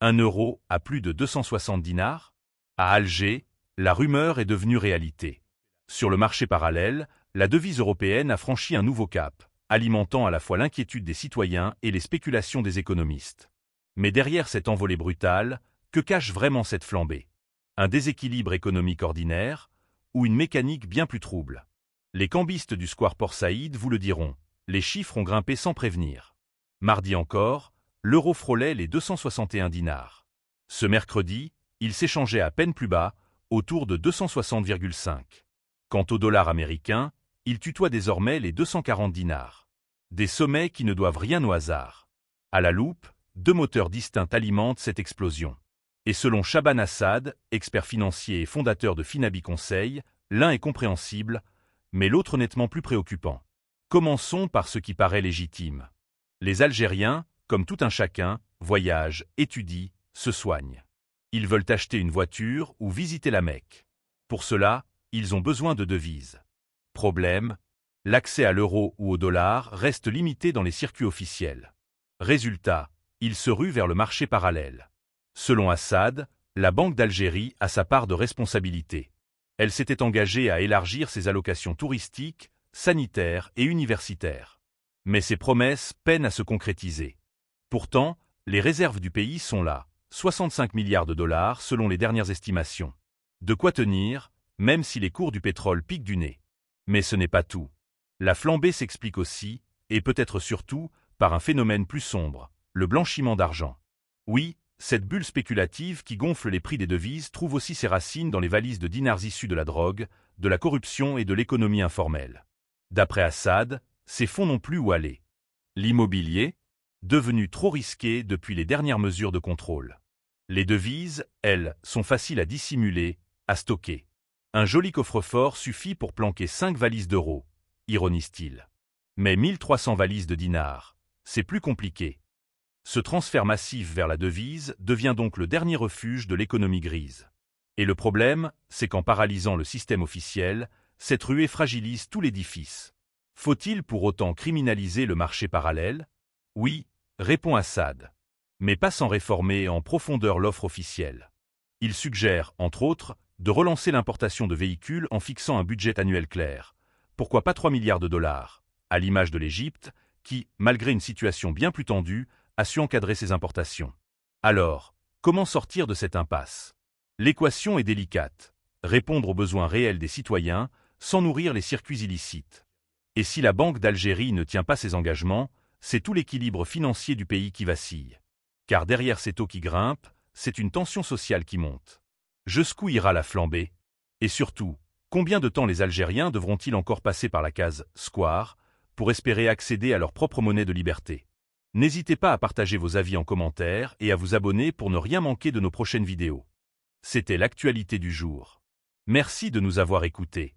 1 euro à plus de 260 dinars? À Alger, la rumeur est devenue réalité. Sur le marché parallèle, la devise européenne a franchi un nouveau cap, alimentant à la fois l'inquiétude des citoyens et les spéculations des économistes. Mais derrière cette envolée brutale, que cache vraiment cette flambée? Un déséquilibre économique ordinaire ou une mécanique bien plus trouble? Les cambistes du square Port Saïd vous le diront, les chiffres ont grimpé sans prévenir. Mardi encore, l'euro frôlait les 261 dinars. Ce mercredi, il s'échangeait à peine plus bas, autour de 260,5. Quant au dollar américain, il tutoie désormais les 240 dinars. Des sommets qui ne doivent rien au hasard. À la loupe, deux moteurs distincts alimentent cette explosion. Et selon Chaban Assad, expert financier et fondateur de Finabi Conseil, l'un est compréhensible, mais l'autre nettement plus préoccupant. Commençons par ce qui paraît légitime. Les Algériens, comme tout un chacun, voyagent, étudient, se soignent. Ils veulent acheter une voiture ou visiter la Mecque. Pour cela, ils ont besoin de devises. Problème, l'accès à l'euro ou au dollar reste limité dans les circuits officiels. Résultat, ils se ruent vers le marché parallèle. Selon Assad, la Banque d'Algérie a sa part de responsabilité. Elle s'était engagée à élargir ses allocations touristiques, sanitaires et universitaires. Mais ces promesses peinent à se concrétiser. Pourtant, les réserves du pays sont là, 65 milliards de dollars selon les dernières estimations. De quoi tenir, même si les cours du pétrole piquent du nez. Mais ce n'est pas tout. La flambée s'explique aussi, et peut-être surtout, par un phénomène plus sombre, le blanchiment d'argent. Oui, cette bulle spéculative qui gonfle les prix des devises trouve aussi ses racines dans les valises de dinars issus de la drogue, de la corruption et de l'économie informelle. D'après Assad, ces fonds n'ont plus où aller. L'immobilier, devenu trop risqué depuis les dernières mesures de contrôle. Les devises, elles, sont faciles à dissimuler, à stocker. Un joli coffre-fort suffit pour planquer 5 valises d'euros, ironise-t-il. Mais 1300 valises de dinars, c'est plus compliqué. Ce transfert massif vers la devise devient donc le dernier refuge de l'économie grise. Et le problème, c'est qu'en paralysant le système officiel, cette ruée fragilise tout l'édifice. Faut-il pour autant criminaliser le marché parallèle? Oui, répond Assad. Mais pas sans réformer en profondeur l'offre officielle. Il suggère, entre autres, de relancer l'importation de véhicules en fixant un budget annuel clair. Pourquoi pas 3 milliards de dollars, à l'image de l'Égypte, qui, malgré une situation bien plus tendue, a su encadrer ses importations. Alors, comment sortir de cette impasse? L'équation est délicate. Répondre aux besoins réels des citoyens, sans nourrir les circuits illicites. Et si la Banque d'Algérie ne tient pas ses engagements, c'est tout l'équilibre financier du pays qui vacille. Car derrière ces taux qui grimpent, c'est une tension sociale qui monte. Jusqu'où ira la flambée? Et surtout, combien de temps les Algériens devront-ils encore passer par la case « square » pour espérer accéder à leur propre monnaie de liberté? N'hésitez pas à partager vos avis en commentaire et à vous abonner pour ne rien manquer de nos prochaines vidéos. C'était l'actualité du jour. Merci de nous avoir écoutés.